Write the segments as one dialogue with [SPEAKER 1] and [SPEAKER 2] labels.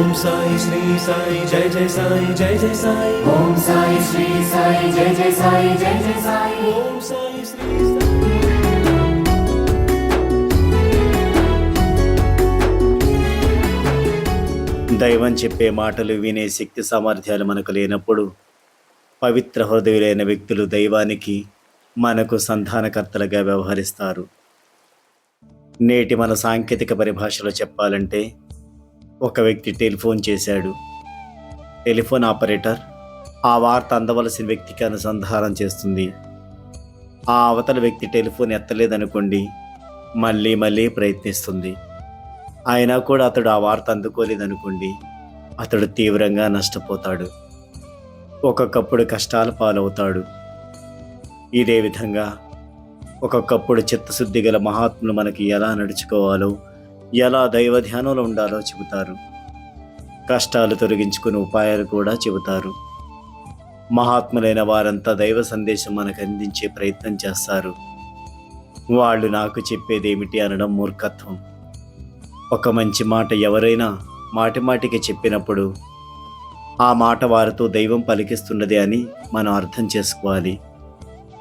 [SPEAKER 1] ఓం సాయి శ్రీ సాయి జయ జయ సాయి జయ జయ సాయి.
[SPEAKER 2] ఓం సాయి శ్రీ సాయి జయ జయ సాయి జయ జయ సాయి.
[SPEAKER 1] ఓం సాయి శ్రీ దైవం చెప్పే మాటలు వినే శక్తి సామర్థ్యాలు మనకు లేనప్పుడు పవిత్ర హృదయులైన వ్యక్తులు దైవానికి మనకు సంధానకర్తలుగా వ్యవహరిస్తారు. నేటి మన సాంకేతిక పరిభాషలో చెప్పాలంటే ఒక వ్యక్తి టెలిఫోన్ చేశాడు. టెలిఫోన్ ఆపరేటర్ ఆ వార్త అందవలసిన వ్యక్తికి అనుసంధానం చేస్తుంది. ఆ అవతల వ్యక్తి టెలిఫోన్ ఎత్తలేదనుకోండి, మళ్ళీ మళ్ళీ ప్రయత్నిస్తుంది. అయినా కూడా అతడు ఆ వార్త అందుకోలేదనుకోండి, అతడు తీవ్రంగా నష్టపోతాడు. ఒక్కొక్కప్పుడు కష్టాల పాలవుతాడు. ఇదే విధంగా ఒక్కొక్కప్పుడు చిత్తశుద్ధి గల మహాత్ములు మనకి ఎలా నడుచుకోవాలో, ఎలా దైవ ధ్యానంలో ఉండాలో చెబుతారు. కష్టాలు తొలగించుకునే ఉపాయాలు కూడా చెబుతారు. మహాత్ములైన వారంతా దైవ సందేశం మనకు అందించే ప్రయత్నం చేస్తారు. వాళ్ళు నాకు చెప్పేదేమిటి అనడం మూర్ఖత్వం. ఒక మంచి మాట ఎవరైనా మాటిమాటికి చెప్పినప్పుడు ఆ మాట వారితో దైవం పలికిస్తున్నది అని మనం అర్థం చేసుకోవాలి.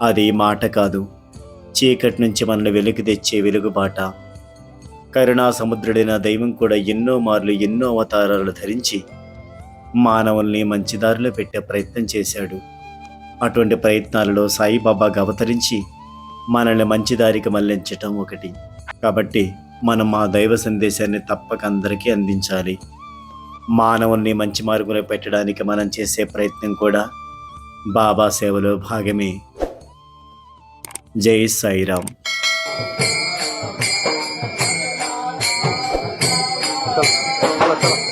[SPEAKER 1] అది మాట కాదు, చీకటి నుంచి మనల్ని వెలుగు తెచ్చే వెలుగుబాట. కరుణా సముద్రుడైన దైవం కూడా ఎన్నో మార్లు ఎన్నో అవతారాలు ధరించి మానవుల్ని మంచిదారిలో పెట్టే ప్రయత్నం చేశాడు. అటువంటి ప్రయత్నాలలో సాయిబాబాగా అవతరించి మనల్ని మంచిదారికి మళ్లించటం ఒకటి. కాబట్టి మనం ఆ దైవ సందేశాన్ని తప్పక అందరికీ అందించాలి. మానవుల్ని మంచి మార్గంలో పెట్టడానికి మనం చేసే ప్రయత్నం కూడా బాబా సేవలో భాగమే. జై సాయిరామ్.
[SPEAKER 3] चलो चलो